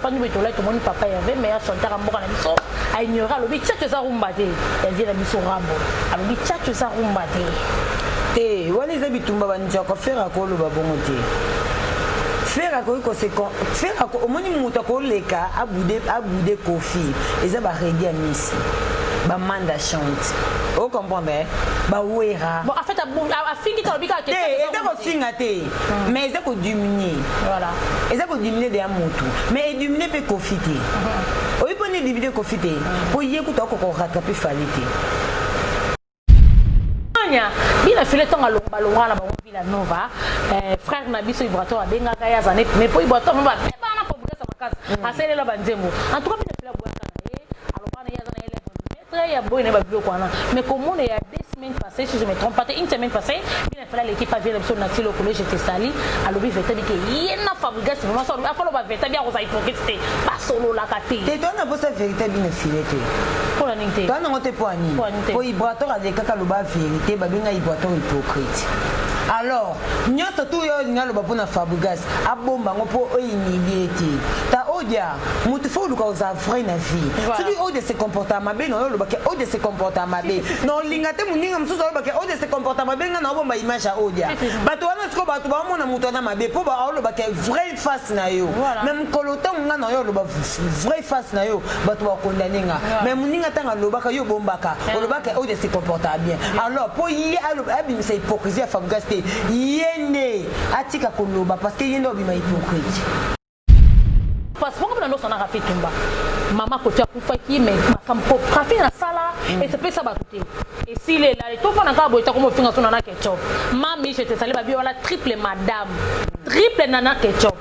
pas nous mettre là tout le monde papa y avait meilleur chanteur en boka na biso a ignorer le bitcha que ça rumba te ya dit la biso rambo alors bitcha que ça rumba te wala za bitumba banja ko faire ko lo babongo te faire ko se faire ko omoni muta ko leka abude kofi eza ba reggae misi ba manda chante vous comprenez ba wera bon en fait a fingi to bika te eza ko finga te mais eza ko diminuer voilà eza ko diminuer de amutu mais diminuer pe kofi te oyi poni diminuer kofi te po yeku to ko rattraper falite bien filé ton alomba longa na bango Villa Nova frère na biso Ibrato abenga kaya zane mais po Ibrato mba na po buka sa makasi asele la banzembo en tout cas bien filé boya kana alomba na ya zana ele très ya boy na ba bio kwana mais comme on est à 2 semaines passées si je me trompe pas une semaine passée bien filé l'équipe a vu l'option natilo au collège j'étais sali alobi veta bi ke yena fabrigas vraiment ça a fallu ba veta bien rosa hypocrite pas solo la kate te toi na bossa vérité bien filé te pour la ninte toi non te poani po Ibrato a dekaka lo ba vérité ba benga Ibrato hypocrite alors nyata tu yo ngalo ba pona fabrigas abomba ngopo oyiniliete ta odia mutu fo luka za vrai na vie celui au de se comportement be no lo ba ke au de se comportement be non lingate muninga msusu lo ba ke au de se comportement be ngana bomba image a odia bato wana siko bato ba mona mutu na mabe po ba lo ba ke vrai face na yo même kolota ngana yo lo ba vrai face na yo bato ba condamner nga mais muninga tanga lo ba ka yo bombaka lo ba ke au de se comportement bien alors po yi alo abi c'est hypocrisie fabrigas yene atika koloba parce que yende obima hypocrite parce que comme nous on a rafé tumba maman ko tia kufa ki mais makampo rafé na sala et c'est pas ça ba côté et s'il est là tout pendant ka boita comme finga sona na ketchup mami j'étais salé ba bi wala triple madame triple nana ketchup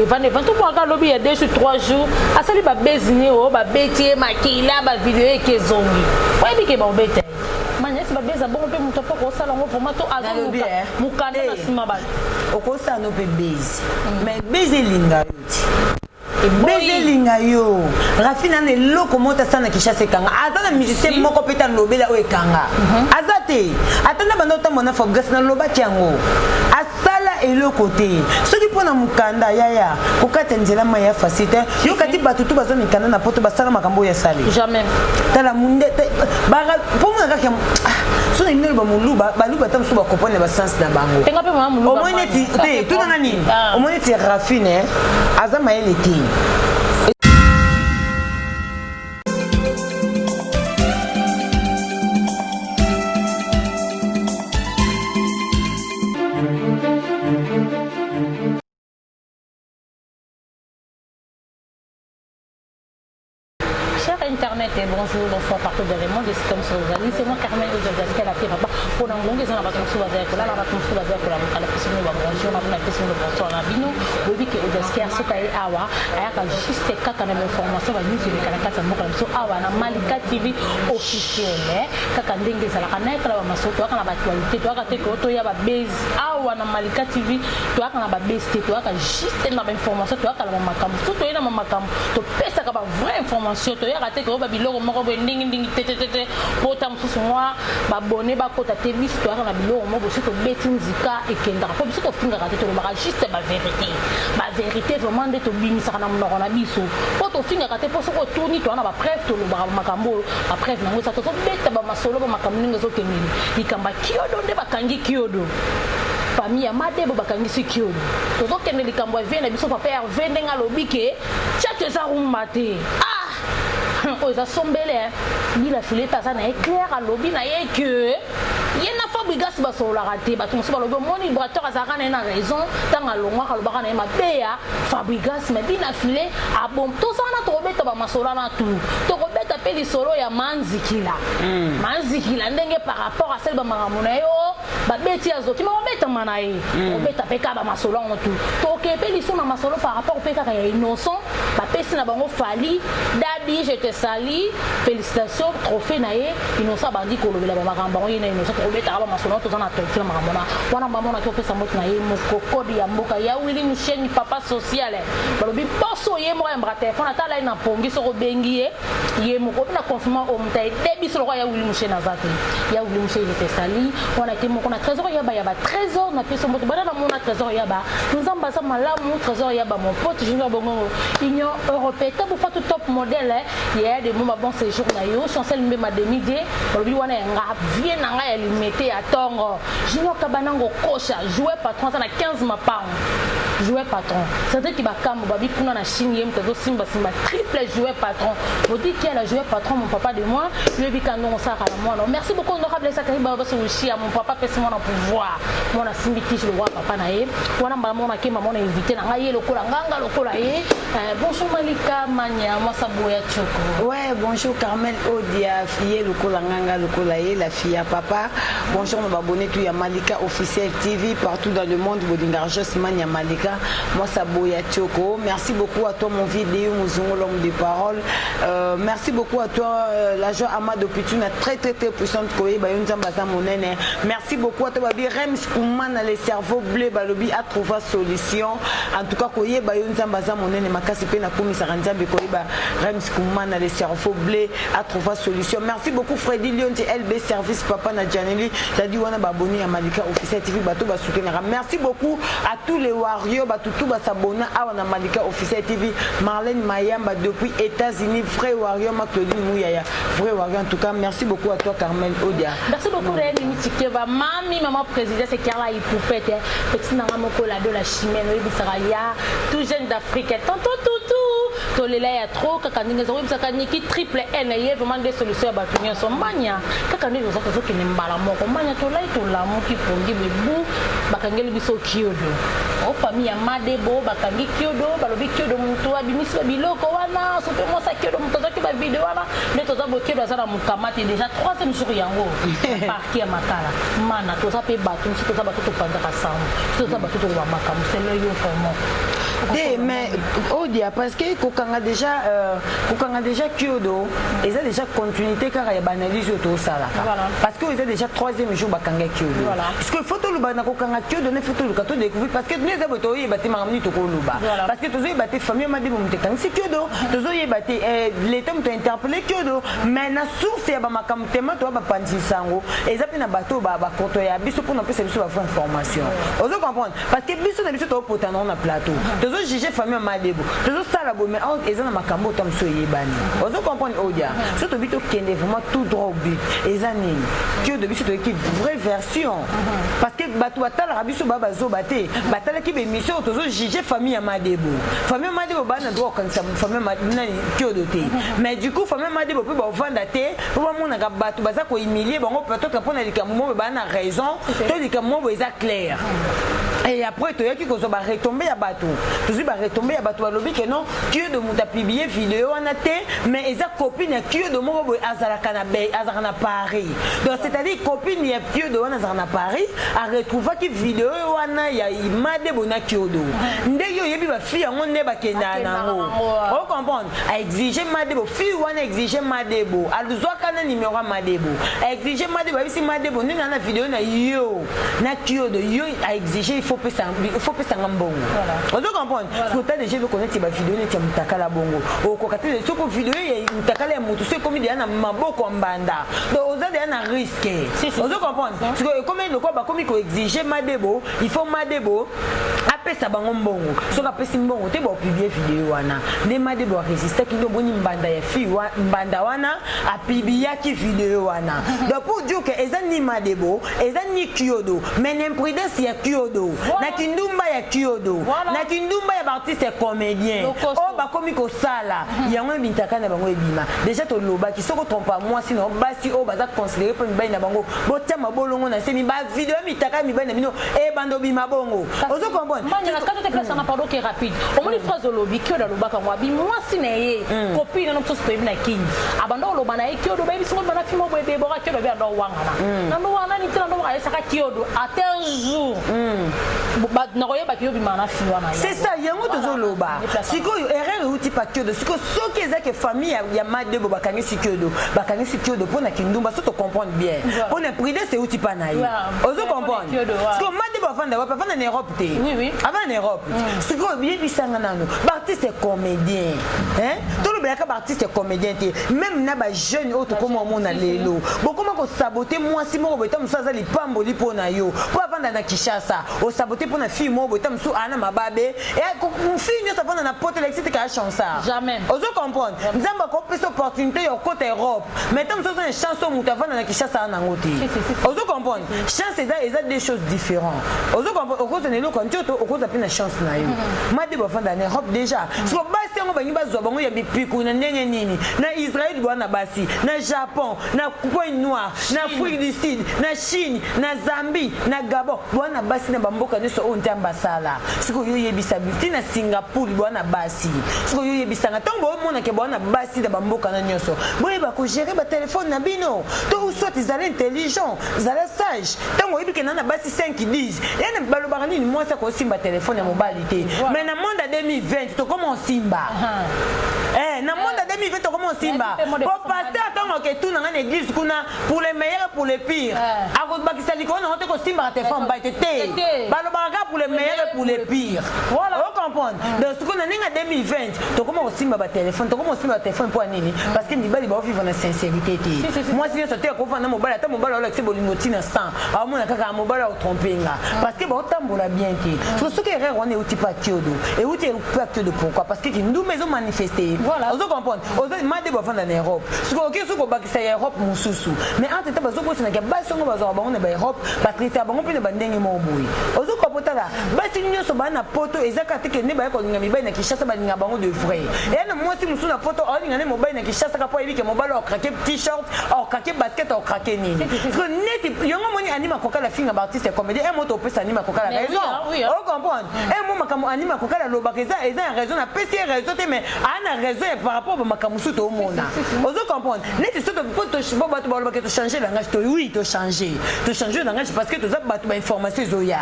et va tout pour ka lobby il y a 2 ou 3 jours a sali ba bezine o ba betie makila ba vidéo ke zongi ouais bi ke ba obete manyesi ba beza bon pe muto poko sala ngo formato azo mukanda na sima ba okosa no pe base mais base linga yoti base linga yo rafina ne loko mota sana kishase kanga azana musicien moko peta lobela o ekanga azate atana bandota mona Fabrigas na loba tiango asala eloko te soki pona mukanda yaya kokata nzela maya facile yo kati batutu bazana mikanda na poto basala makambo ya sali jamais tala munde baga pomo ngaka sona ngelo ba muluba baluba tam suba kopone ba sens na bango tenga pe mama muluba omone ti te tu na nani omone ti rafine azama ele ti Internet et bonjour, bonsoir partout dans le monde, c'est comme ça vous allez. C'est moi Carmen Ozazaski à la fille papa. Pour l'anglais, ils ont la bâton sous la zère, là, la bâton sous la zère, pour la montagne, la piscine, la bonjour, la piscine, le bonsoir, la bino. Oui, que Ozazaski a sauté à Awa, a juste 4 ans d'information, la news, les Kanakata, Mokalamso, Awa, na Malika TV officiel, Kakandenge, Salakanek, la Masso, toi, quand la actualité, toi, quand tu es à base, Awa, na Malika TV, toi, quand la base, toi, quand juste une information, toi, quand la Makam, tout est dans ma Makam, tu peux savoir vraie information, toi, ko ba biloko moko bo ndingi tete pota mususu mwa ba bonne ba kota te histoire na biloko moko siko beti nzika ekenda ko bisiko finga ka te to ba juste ba vérité vraiment de to bimisa na mnoko na biso po to finga ka te po soko tourni to na ba preuve to ba makambo ba preuve na ngosa to so beta ba masolo ba makambo ngo kemeli ikamba kiodo nde bakangi kiodo famille Madebo bakangisi kiodo to so kemeli kambo vene biso papa ya vendenga lobike chaque ça rumate oza sombele bila fileta ça na éclair à lobby na ye que yena Fabrigas ba so la raté ba tout so ba lobby moni brateur azaka na raison tanga longwa ka lobaka na mabeya Fabrigas mais bina filé a bon to ça na to beta ba masola na tout to ko beta pe li solo ya manzikila ndenge par rapport à celle ba maramona yo ba beti azoti ma beta manaye ko beta pe ka ba masola on tout to ke pe li so na masolo par rapport pe ka ya innocent ba pesi na bango fali dadi je te sali félicitations trophée nae innocent bandi ko lobela ba makambo yena innocent ko beta ba masolo to zana to tila makamona wana mama na ko pesa moto nae moko kodi ya mboka ya wili musheni papa social ba lobi nyonso ye mo ya mbra téléphone atala na pongi soko bengi ye mo ko na confirmer o mtai debi solo ya Willy Mouché na zate ya Willy Mouché il était sali on a été mo ko na trésor ya ba trésor na peso mo bana na mo na trésor ya ba nzamba sa malamu trésor ya ba mon pote junior bongo Union européenne tabu fatu top modèle ya de mo bon séjour na yo chancel mbema demi-die lobi wana nga bien nga ya limité à tongo junior kabanango kocha joueur patron ça na 15 mapang joueur patron c'est qui ba kambo babi kuna na Chine yem tezo simba triple joueur patron vous dites qu'il a joueur patron mon papa de moi lui bi kanon ça à moi merci beaucoup honorable Sakari baba so aussi à mon papa pèse mon pouvoir mon a simbi qui le roi papa na ye wana ba mon akema mon invité na nga ye lokola nganga lokola ye bonjour Malika Manya moi Saboya Choko ouais bonjour Carmel Odia fille lokola nganga lokola ye la fille à papa bonjour mon abonné tu ya Malika officiel TV partout dans le monde Bodingarjos Manya Malika moi Saboya Choko merci beaucoup à toi mon vidéo Mouzongo l'homme de parole merci beaucoup à toi l'agent Amado Pituna très puissante koye ba yonza mbaza monene merci beaucoup à toi babi Rems Koumana les cerveaux bleus balobi a trouvé solution en tout cas koye ba yonza mbaza monene makasi pe na komisa nzambe koye ba Rems Koumana les cerveaux bleus a trouvé solution merci beaucoup Freddy Lyon LB service papa na Janeli jadi wana ba abonné à Malika officiel TV bato ba soutenir merci beaucoup à tous les warriors ba tout ba s'abonner à wana Malika officiel TV Marlène Mayamba depuis États-Unis vrai warrior ma Claudine Mouyaya vrai warrior en tout cas merci beaucoup à toi Carmel Odia merci beaucoup Rémi Tikeva mami maman président c'est Carla Ipoupette petit nanga moko la de la chimène oui bisaraya tout jeune d'Afrique tonton toutou tolela ya trop kaka ndinga zo bisaka niki triple N ye vraiment des solutions ba tunyo so manya kaka ndizo zako zo kinembala moko manya to lai to la mo ki pongi bebu bakangeli biso kiodo o famille ya Madebo bakangi kiodo balobi kiodo muntu abimisi biloko wana so pe mo sa kiodo muntu zo ki ba video wana neto za bo kiodo za na mukamati déjà 3e jour yango parti ya makala mana to za pe batu to za batu to panda ka samu to za batu to wa makamu c'est le yo vraiment mais Odia parce que kokanga déjà kiodo et ça déjà continuité car ya banalise to sala parce que ils ont déjà 3e jour bakanga kiodo parce que photo lu bana kokanga kiodo ne photo lu ka to découvrir parce que les aboto yi bati maramni to ko luba parce que tozo yi bati famille Madebo mutekanga si kiodo tozo yi bati l'état to interpeller kiodo mais na source ya ba makamtema to ba panzi sango et ça pe na bato ba koto ya biso pour na pesa biso ba information ozo comprendre parce que biso na biso to potana na plateau tozo juger famille Madebo tozo sala bo mais eza na makambo to mso yebani ozo comprendre Odia so to bito kende vraiment tout droit au but eza nini kiodo biso to ki vraie version parce que bato batala biso baba zo baté batala ki be mission tozo juger famille Madebo bana droit quand ça famille Madebo kiodo té mais du coup famille Madebo pe ba vanda té po ba mona ka bato baza ko humilier bango peut-être pour na likambo bana raison to likambo eza clair et après tu as qui ko ba retomber ya bato tu ba retomber ya bato balobi que non kiodo muta publier vidéo wana té mais eza copine ya kiodo moko boy azala kana be azala na Paris donc c'est-à-dire copine ya kiodo wana azala na Paris a retrouver qui vidéo wana ya Madebo na kiodo ndenge yo yebi ba fille yango ne ba kenda nango on comprendre a exiger Madebo fille wana exiger Madebo aluzwa kana numéro Madebo a exiger Madebo bisi Madebo ndenge na vidéo na yo na kiodo yo a exiger il faut pesa ngambongo on comprendre parce que t'as déjà vu connaître ba vidéo ne tia mutakala bongo o ko katele so ko vidéo ya mutakala ya mutu c'est comme dia na maboko mbanda donc oza dia na risque on comprendre parce que comme le quoi ba comme il ko exiger Madebo il faut Madebo apesa bango mbongo so ka pesi mbongo te ba publier vidéo wana ne Madebo résister ki ndo boni mbanda ya fi wa mbanda wana a publier ki vidéo wana donc pour dire que eza ni Madebo eza ni kiodo mais l'imprudence ya kiodo na kindumba ya kiodo na kindumba ya artiste comédien o ba komi ko sala yango bintaka na bango ebima déjà to loba ki soko trompa moi sinon basi o baza considérer pour mi na bango botia mabolongo na semi ba vidéo mitaka mi na mino e bando bima bongo ozo comprendre manya quand tu place na pardon qui rapide au moins phrase lobi ki oda loba ka moi bi moi sinaye copine na mtoto to na kinyi abando loba na e ki odo ba bi singo bana fimo bo ebe bo ka ki odo bi ando wanga na ndo wana ni tena ndo wa saka ki odo at un jour c'est ça yango tozoloba sikoyo erreur euti pakiodo sikoyo soki ezaki famille ya madebo bakangi sikiodo mpona kindumba so to comprendre bien mpona prudence euti pa na ye ozo comprendre sikoyo madebo afanda wapi afanda na Europe te avant na Europe sikoyo yebisanga nano baartiste comédien tolobelaka baartiste comédien te même na bajeune oyo tokoma omona lelo bokoma kosabote mwasi moko boyeta mosu aza lipamboli mpona yo mpo avanda na Kinshasa osabote mpona fille moko boyeta mosu ana mababe fille nyonso avanda na poto lekisite kaya chansard ozo comprendre nzambe akopesa opportunité ya okota Europe mais ta mosu aza na chance oyo moto avanda na Kinshasa ana yango te ozo comprendre chance eza deux choses différentes ozo comprendre okoza na eloko nti okoza mpe na chance na yo madebo avanda na Europe déjà siko basi yango bangi bazwa bango ya bipiku na ndenge nini na Israël bwana basi na Japon na Point Noir na Afrique du Sud na Chine na Zambie na Gabon bwana basi na bamboka nyonso oyo ntamba sala siko yo yebisa biti na Singapour bwana basi siko yo yebisanga ntango omona ke bwana basi na bamboka na nyonso boyeba ko gérer ba téléphone na bino to soit izala intelligent izala sage ntango oyebike na basi 5 10 yana balobaka nini mwasi akosimba téléphone ya mobali te mais na monde ya 2020 tokoma osimba na monde ya 2020 tokoma osimba po pasteur ntango ke tuna ngana église kuna pour les meilleurs pour les pires akobakisa likolo nango te kosimba téléphone ba te balobaka pour les meilleurs pour les pires o comprendre donc siko na ninga 2020 tokoma osimba ba téléphone tokoma osimba téléphone pour nini parce que mibali ba vivre na sincérité te moi si so te ko fana mobali ata mobali ola ke bolingo tina 100 amona kaka mobali o trompenga parce que ba otambola bien te so ce que erreur on est outil patiodo et outil patiodo pourquoi parce que nous maison manifester ozo comprendre ozo mande ba fanda na Europe siko ke siko bakisa ya Europe mususu mais entre temps bazo bosana ke basongo bazo ba on ba Europe ba traiter bango pina bandenge mo boy ozo kopota la basi nyonso bana poto ezaka te ke ne ba ko linga mibali na Kinshasa ba linga bango de vrai et na mwasi musu na poto o linga ne mobile na Kinshasa ka po ebi ke mobile o craquer t-shirt o craquer basket o craquer nini parce que net yongo moni anima koka la finga artiste comédien et moto pesa anima koka la raison o comprendre et mo makamo anima koka la lobaka eza raison na pesi raison te mais ana raison par rapport à makamusu to mona ozo comprendre net so to poto bo bato ba lobaka to changer langage to oui to changer langage parce que to za bato ba information ezoya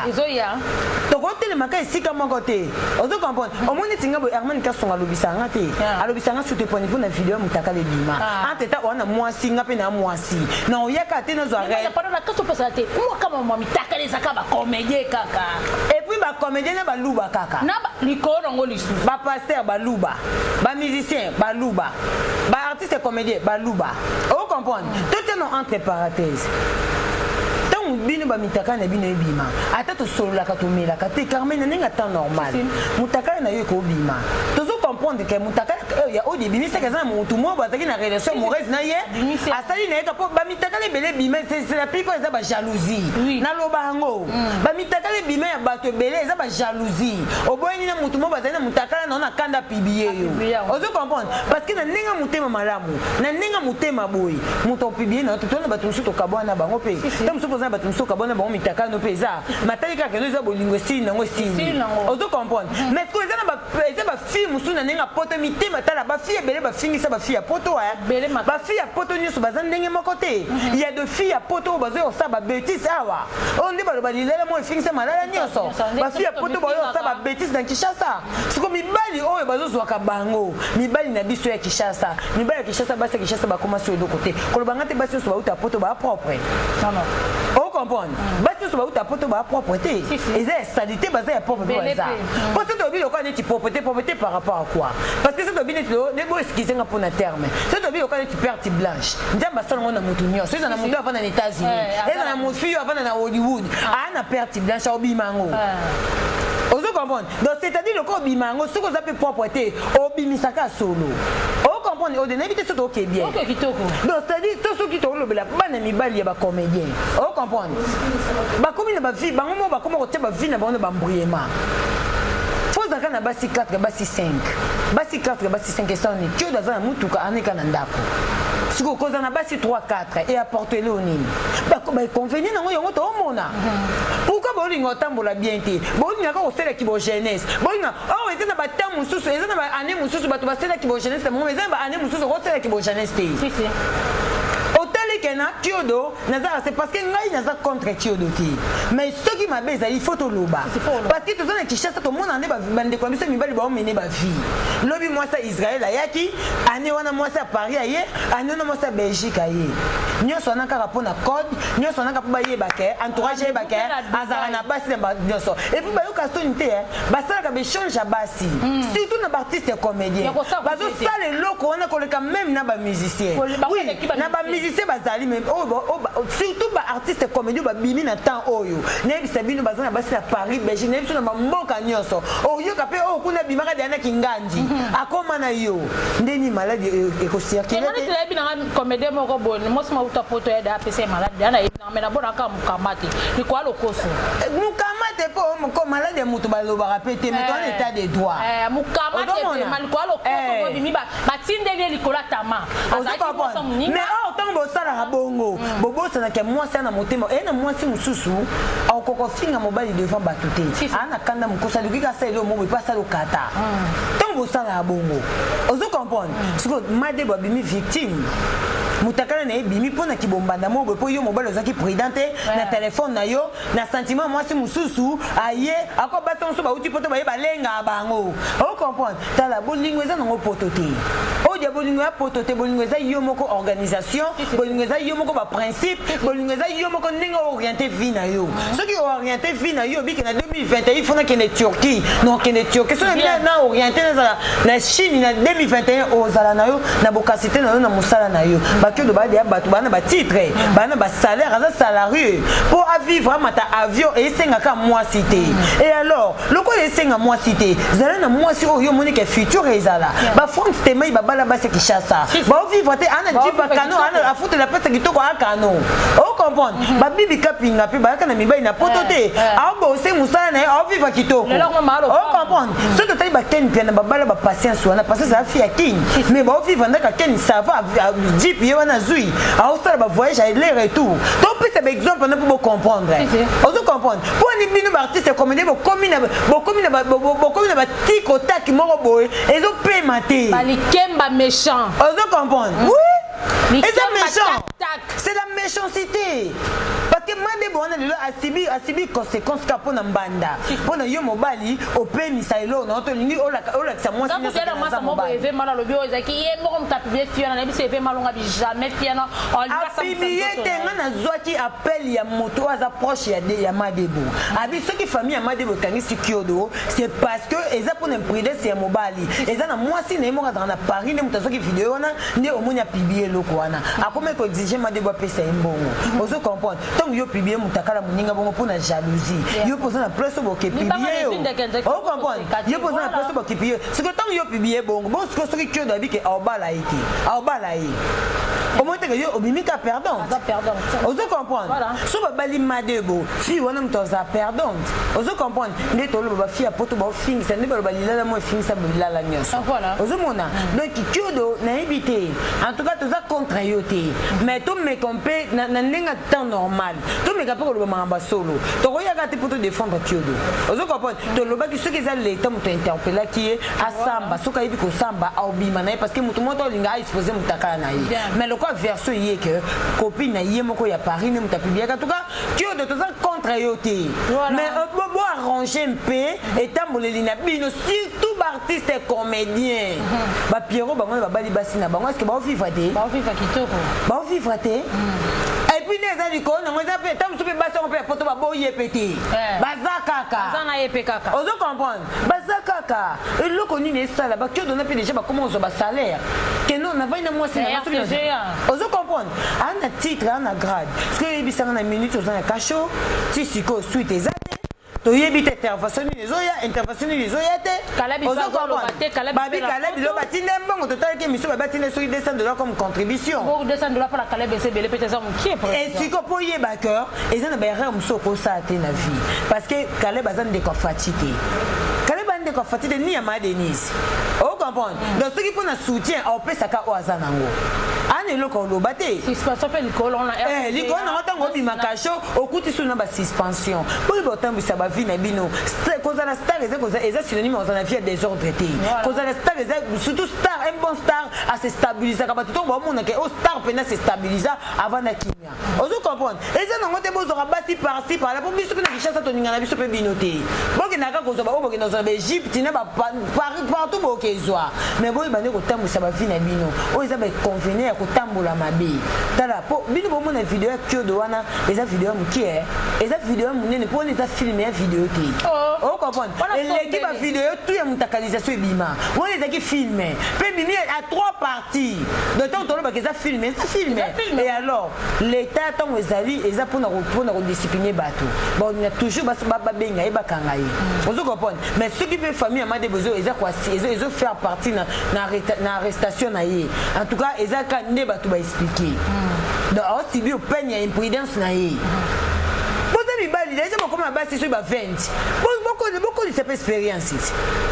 to ko tele maka esika moko te ozo comprendre o moni tinga bo Herman Kasonga lobisanga te alobisanga soute poni pour na vidéo mutaka le bima anteta wana mwasi ngape na mwasi na oyaka te na zo arrêt pas na kaso pesa te moi kama mwa mitaka les aka ba comédien kaka et puis ba comédien na ba luba kaka na ba likoro ngo lisu ba pasteur ba luba ba musicien ba luba ba artiste comédien ba luba o comprendre tout est entre parenthèses bino ba mitaka na bino ebima ata to solola ka to mela ka te Carmen na ninga temps normal mutaka na yo ko bima tozo comprendre que mutaka ya au début c'est que ça mutu mo ba taki na relation amoureuse na ye asali na ka po ba mitaka le bele bima c'est la plupart ça ba jalousie na lobango ba mitaka le bima ya bato bele ça ba jalousie oboyini na mutu mo ba na mutaka na kanda pibiye yo ozo comprendre parce que na ninga mutema malamu na ninga mutema boy muto pibiye na to na bato suto kabwana bango pe tam supposé bato musoka bona bango mitaka no peza matali kaka no za bolingo si nango si ozo comprendre mais ko eza ba fille musuna nenga poto mitema tala ba fille bele ba fingisa ba fille poto ba fille poto nyuso bazan ndenge moko te il y a de filles poto bazo sa ba bêtise awa on ndi ba lilela mo fingisa malala nyuso ba fille poto bazo sa ba bêtise dans Kinshasa siko mibali oyo bazo zwaka bango mibali na biso ya Kinshasa mibali ya Kinshasa basi Kinshasa ba commencer de côté ko bangate basi so ba uta poto ba propre non comprendre basi so ba uta poto ba propreté et ça saleté basé à propre ça parce que tu obi lokana ti propreté par rapport à quoi parce que ça doit bien être ne bo excuser nga pour na terme ça doit bien lokana ti perte blanche ndamba sala na mutu nyo c'est na mutu avant na États-Unis et na mutu fille avant na Hollywood ana perte blanche obi mango ozo comprendre donc c'est-à-dire le corps bimango ce qu'on appelle propreté obimisaka solo comprendre au début c'est tout OK bien OK kitoko donc c'est-à-dire tout ce qui to lobela bana mibali ya ba comédien o comprendre ba komi na ba vie bango mo ba komo ko te ba vie na bango ba mbriema faut zaka na basi 4 basi 5 basi 4 basi 5 et ça on est que dans un mutuka anika na ndako siko koza na basi 3 4 et apporter le nini ba convenir nango yongo to mona pourquoi bolingo tambola bien te bolinga ko sela ki bo jeunesse bolinga oh eza na batam mususu eza na ba année mususu bato ba sela ki bo jeunesse mo eza ba année mususu ko sela ki bo jeunesse te que na Kyodo c'est parce que ngai naza contre Kyodo ti mais ce qui m'a baisé il faut to loba parce que tout ça na Kinshasa tout monde ande ba bande ko biso mibali ba mener ba vie lobi moi ça Israël ayaki ane wana moi ça Paris aye ane wana moi ça Belgique aye nyonso na kaka pona code nyonso na kaka ba yeba ke entourage yeba ke azara na basi na nyonso et puis ba yo ka sonité ba sala ka be change basi surtout na artiste comédien bazo sala loko wana ko le même na ba musicien oui na ba musicien bazali même surtout ba artiste comédien ba bimi na temps oyo na bisa bino bazana basi na Paris Belgique na biso na mboka nyonso oyo ka pe o kuna bimaka dana kingandi akoma na yo ndeni malade eko circuler te na bina comédien moko bon mo sama uta poto ya da PC malade dana na mena bona ka mukamate ni kwa lokoso mukamate po mko malade mutu baloba rapete mais dans l'état de droit mukamate mal kwa lokoso bimi ba batindele likola tama mais autant bosala rabongo bobosana ke mwasi na motema na mwasi mususu akoko finga mobali devant batuté ana kanda mukosa lukika sa elo mo pas ça lokata tant bosala rabongo ozo comprendre siko made ba bimi victime mutakana na ebimi pona kibombanda mo bo yo mobali ozaki prudente na téléphone na yo na sentiment mwasi mususu aye akobata nso ba uti poto ba yeba lenga bango o comprendre tala bolingo eza nango pototé o dia bolingo ya pototé bolingo eza yo moko organisation bolingo eza yo moko ba principe bolingo eza yo moko ndinga orienté vie na yo soki orienté vie na yo biki na 2021 il faut na kene Turquie non kene Turquie so na orienté na Chine na 2021 ozala na yo na bokasité na yo na musala na yo que de bas de bana ba titre bana ba salaire à salarié pour vivre à mata avion et sengaka moi cité et alors le quoi les senga moi cité zala na moi si yo monique futur ezala ba front tema ba bala ba se Kinshasa ba vivre te ana jiba kano ana afuta la pesa kitoko akano o comprendre ba bibi kapinga pe ba kana mibai na potote a bo se musala na a vivre kitoko o comprendre ce que tu ba ken bien ba bala ba patience wana parce que ça fi king mais ba vivre ndaka ken ça va jip na zui a ostara ba voyage à aller retour donc c'est un exemple on peut comprendre on peut comprendre pour ni bino artiste comédien bo komi na tiko taki moko boy ezo pe maté bali kemba méchant on peut comprendre oui et c'est méchant c'est la méchanceté parce que Madebo on a subi conséquences kapona mbanda pona yo mobali opé misailo na to lingi ola sa moi c'est ça moi ça mo eve mala lobi o ezaki ye moko mtapibe fiona na biso eve malonga bi jamais fiona on lui va ça bibi tenga na zwaki appel ya moto aza proche ya Madebo abi soki famille ya Madebo kangi sikiodo c'est parce que eza pona imprudence ya mobali eza na mwasi na mo na Paris ne mutazoki vidéo wana nde omonya publier loko wana akome ko exiger Madebo pesa mbongo ozo comprendre tant yo publier mutakala muninga bongo pona jalousie yo posa na place bo ke publier o comprendre yo posa na place bo ke publier ce que tant yo publier bongo bon ce que que doit que aobala yi au moins que yo obimika perdant ozo comprendre so ba bali Madebo fi wana mtoza perdant ozo comprendre ne to lo ba fi apoto ba fin ça ne ba balila mo fin ça balila nyonso ozo mona donc kyodo na éviter en tout cas toza contre yo te mais to me compé na ndinga temps normal to me kapoko lo mamba solo to koya ka te poto défendre kyodo ozo comprendre to lo ba ki soki za l'état muto interpeller qui est à samba soka yibi ko samba obima na parce que muto moto linga exposer mutaka na yi mais le quoi verso yé que copine na yé moko ya Paris ne muta publier en tout cas kyodo toza contre yo te mais bo arranger un peu et tamboleli na bino surtout ba artiste comédien ba Pierrot bango ba bali basi na bango est-ce que ba vivre te ba vivre kitoko ba vivre te et puis les amis ko na ngoza pe tam soupe basi on peut poto ba boye pété bazakaka bazana yé kaka ozo comprendre bazakaka et le connu ne sala ba kyodo na pe déjà ba comment on ba salaire que non na va na moi c'est na ozo comprendre ana titre ana grade parce que bisanga na minute ozo na cacho ti siko suite ezate to yebi te intervention ni les oyate kalabi kalabi lo batinde mbongo total ke miso ba batinde sur $200 comme contribution bon $200 pour la kalabi c'est belé peut-être ça mon qui est et siko po yeba cœur et ça na ba erreur muso ko sa te na vie parce que kalabi bazan de ko fatigué de ko fatigué ni ama Denise Oh comprendre. Donc ceux qui prennent un soutien au pesaka o azanango. Ani loko lo bate. Suspension pe likolo na. Likolo na matango bimakacho okuti suna ba suspension. Pour botambi ça ba vie na bino. Koza la star eza synonyme aux anafia désordre té. Koza la star eza surtout star un bon star à se stabiliser ka batuto ba mona ke o star pena se stabiliser avant na kimia. Ozo comprendre. Eza nango te bozo ka basi par-ci par là pour biso pena kichasa to ninga na biso pe binoté. Boke naka kozo ba boke na zo ba Égypte na ba partout boke ezwa. Mais boy bande ko tambu ça ba vie na bino. O eza ba convenir ko tambola mabe. Tala po bino bo mona vidéo kyo do wana eza vidéo mukie. Eza vidéo munene po eza filmer vidéo té. Oh comprendre. L'équipe a vidéo tout ya mutakalisation ebima. On les a qui filmer. Pe bimi à 3 parties. De temps to lo ba ke eza filmer, ça filmer. Et alors l'état tant ezali eza pour na discipliner bateau. Bon on a toujours ba benga e ba kanga ye. Vous comprenez? Mais ceux qui peut famille a des besoins eza quoi ils ont faire partie na arrestation na ye. En tout cas eza ka ne bateau ba expliquer. Donc aussi bien peine ya imprudence na ye. Les gens comme basi sur 20 beaucoup de cette expérience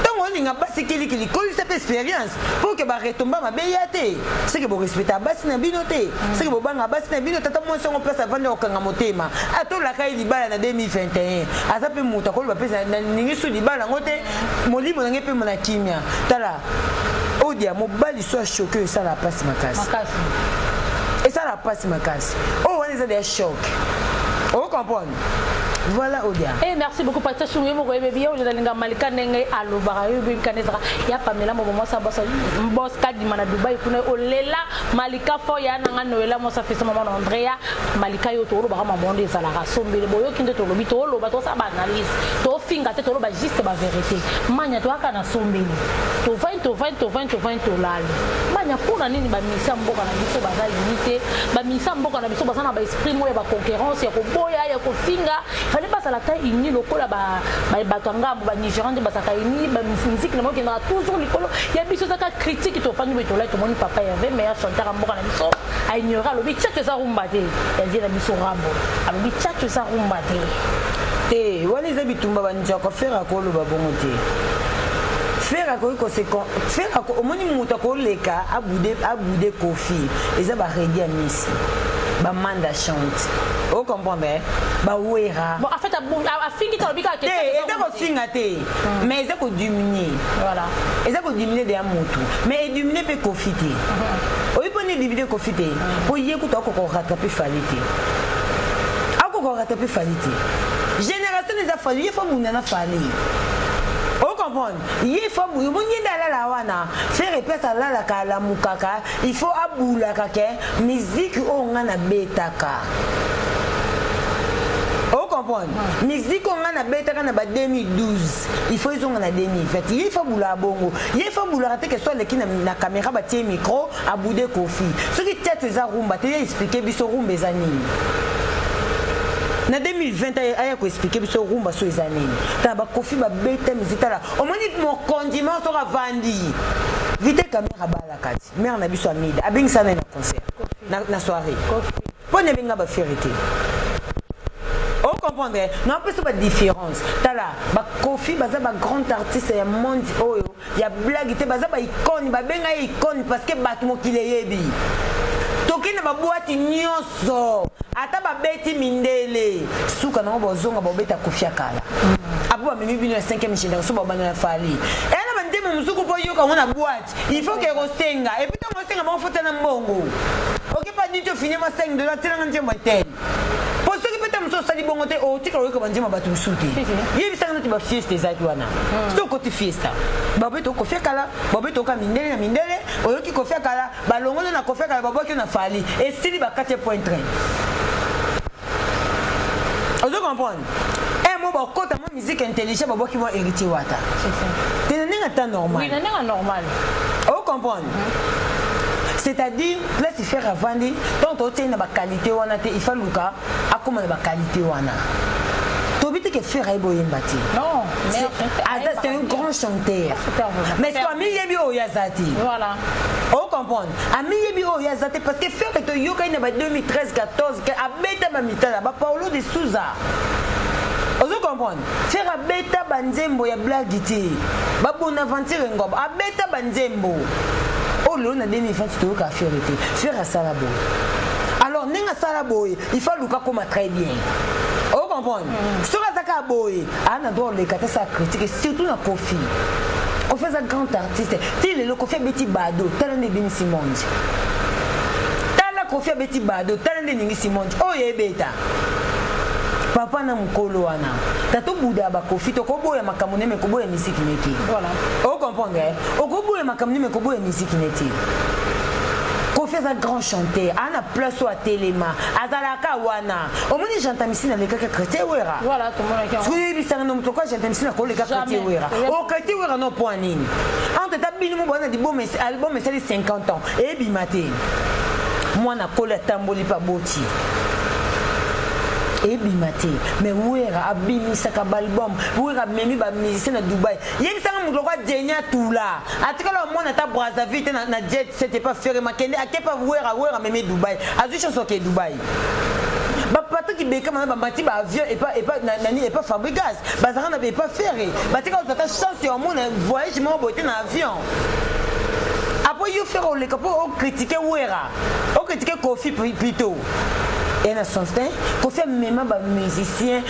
tant on n'a pas ce qu'il cette expérience pour que ba retomba ma beyate c'est que vous respecter basi na binoté c'est que vous banga basi na binoté tata moi on place avant de kanga motema ato la kai libala na 2021 azape muta ko ba pesa na ningi su libala ngote molimo na ngepe mona kimia tala odia mobali soit choqué ça la passe makasi et ça la passe makasi oh on est des chocs. On comprend. Voilà Odia. Et merci beaucoup Patricia Chouye mo koyebe bien ojo dalinga malika nenge alobara yo bi kaneza ya Pamela mo mo sa bossa boss kadi mana Dubai kuna olela malika fo ya nanga noela mo sa fisa maman Andrea malika yo to loba ma monde za la rasombele boyo kinde to lobi to loba to sa ba analyse to finga te to loba juste ba vérité manya to aka na sombele to to lali manya kuna nini ba misa mboka na biso ba za unité ba misa mboka na biso ba za na ba esprit mo ya ba concurrence ya ko boya ya ko finga fallait pas à la taille unie lokola ba batanga ba nigérien ba saka uni ba musique na mo qui na toujours likolo ya biso saka critique to fanyu beto là to moni papa Hervé meilleur chanteur en mboka na biso a ignorer lo bi tchat za rumba te ya dire biso rambo a bi tchat za rumba te wali za bitumba banja ko faire ko lo ba bongo te faire ko conséquent faire ko omoni muta ko leka abude kofi eza ba redi a misi ba manda chante. Vous comprenez? Bah ouera. Bon en fait à fingi to bika ke. Eza ko finga te. Mais eza ko diminuer. Voilà. Eza ko diminuer de amutu. Mais diminuer peut profiter. Oyi poni diminuer profiter. Pour y écouter ko rattraper falité. Ako rattraper falité. Génération des affaires, il faut munana fali. Vous comprenez? Il faut la wana faire répéter la kala mukaka, il faut aboula kake musique on a betaka. Vous comprenez? Musique on a betaka na 2012. Il faut ils ont na 2020. Il faut boula bongo. Il faut boula que soit les qui na caméra batie micro à bouder kofi. Ce qui tête za rumba, te expliquer biso rumba ezani. Na 2020 aya ko expliquer biso rumba so ezanini ta ba kofi ba beta mizita la o moni mon condiment so ka vandi vite caméra bala kati mère na biso amida abingisa na concert na soirée pone benga ba fierté on comprendre non peut pas différence tala ba kofi baza ba grand artiste ya monde oyo ya blague te baza ba icône ba benga icône parce que bat mo kileyebi tokina ba boîte nyonso ata ba beti mindele suka na bozonga ba beta kofia kala apo ba mimi bino 5e génération ba bana fali ela ba ndemo musuku po yoka ngona boîte il faut que rostenga et puis tant rostenga ba fota na mbongo OK pas dit to finir ma 5 dollars tena nganje motel pour ceux qui peut être sali bongo te o tika ko banjema ba tu suti yebi sanga ti ba fiesta ezaki wana so ko ti fiesta ba beto kofia kala ba beto ka mindele na mindele o yoki kofia kala ba longola na kofia kala ba boki na fali et sili ba 4.3 vous comprenez? Et moi, quand ma musique intelligente, je vais hériter wata. C'est un normal. Oui, c'est un normal. Vous comprenez? C'est-à-dire, là, c'est faire avant, donc tu as une qualité, il faut Luka, à comment la qualité wana. Tu veux que faire un beau embâti. Non, c'est un grand chanteur. Mais c'est un millier de yazati. Voilà. On comprend. A millier de yazati parce que faire que tu yoka in 2013-14, que a bête ma mitala, ba Paulo de Souza. Vous comprendre faire abeta banzembo ya blague te ba Bonaventure Ngom abeta banzembo oh le na demi fait tout ka faire te faire à salabo alors nenga salabo il faut luka comme très bien oh comprendre sur azaka boy ana doit le kata sa critique surtout na Kofi on fait un grand artiste il le Kofi Betty Bado talent de Bini Simonji tala Kofi Betty Bado talent de Ningi Simonji oh yebeta papa na mukolo wana tato buda ba Kofi to kobo ya makamune me kobo ya musique neti voilà o comprendre o kobo ya makamune me kobo ya musique neti Kofi est un grand chanteur ana place à téléma azalaka wana o moni chanta misina le kaka chrétien wera voilà tout le monde qui oui bisanga no mutoko chanta misina ko le kaka chrétien wera o chrétien wera no point nini ante tabini mo bona di bon album c'est 50 ans et bimate moi na kola tamboli pa boti et bimate mais wera abimisaka album wera memi ba musicien na Dubaï yebisanga muto kwa Denia Tula atikala mona ta Brazzaville na jet c'était pas faire makende akepa wera memi Dubaï azu chanson ke Dubaï ba pato ki beka mana ba mati ba avion et pas nani et pas Fabregas bazara na pas faire batika ozata chance ya mona voyage mo boté na avion après you faire le capo o critiquer wera o critiquer Kofi plutôt et na son style Kofi même ba musicien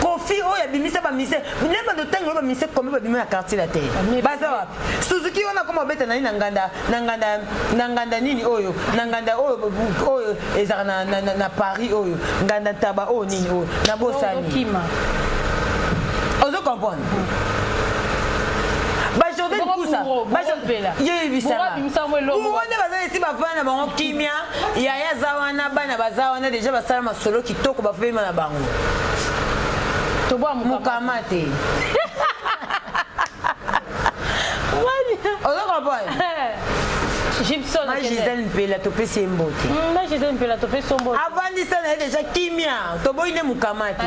Kofi o ya bimisa ba musicien ne ba de tango ba musicien comme ba bimisa quartier la terre baza Suzuki ona comme beta na nganda nini oyo nganda oyo ezara na Paris oyo nganda taba o nini oyo na bosani ozo comprendre Jordan Kousa bafana bango kimia yaya zawana bana bazawana déjà basala masolo kitoko bafema na bango toboa mukamate Gibson Gisèle Mpela to pesi mbote Gisèle Mpela to pesi mbote avandi sana déjà kimia to boyine mukamate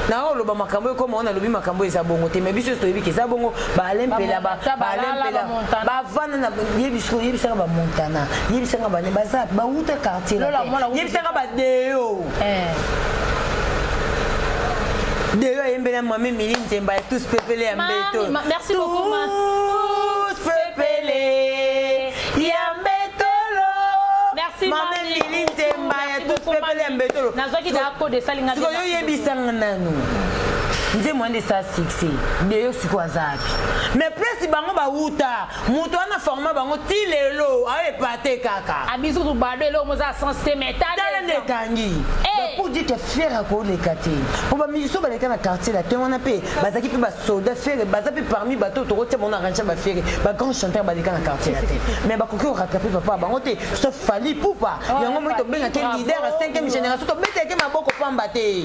na oloba makambo ko mona lobi makambo eza bongo te mais biso to yebiki eza bongo ba lempela ba vana na yebisanga ba Montana yebisanga ba ne baza ba uta quartier yebisanga ba deo deo yembela mami milinte mba tous pepele ya mbeto merci beaucoup tous pepele ya mbetolo merci mami milinte mba ya tous pepele ya mbetolo nazoki da ko de salinga de yo yebisanga nanu nze mwande sa succès de yo siko azabi mais plus bango ba uta muto ana forma bango ti lelo a epate kaka abizu tu bado elo moza sensité métal dans les tangi pour dire que faire ko le kati pour ba miso ba le kana quartier la te wana pe bazaki pe ba soda faire bazapi parmi bato to rote mon arranger ba faire ba grand chanteur ba le kana quartier la te mais ba kokyo rattraper papa bango te sauf Fally Ipupa yango mo to benga ke leader à 5e génération to bete ke maboko pamba te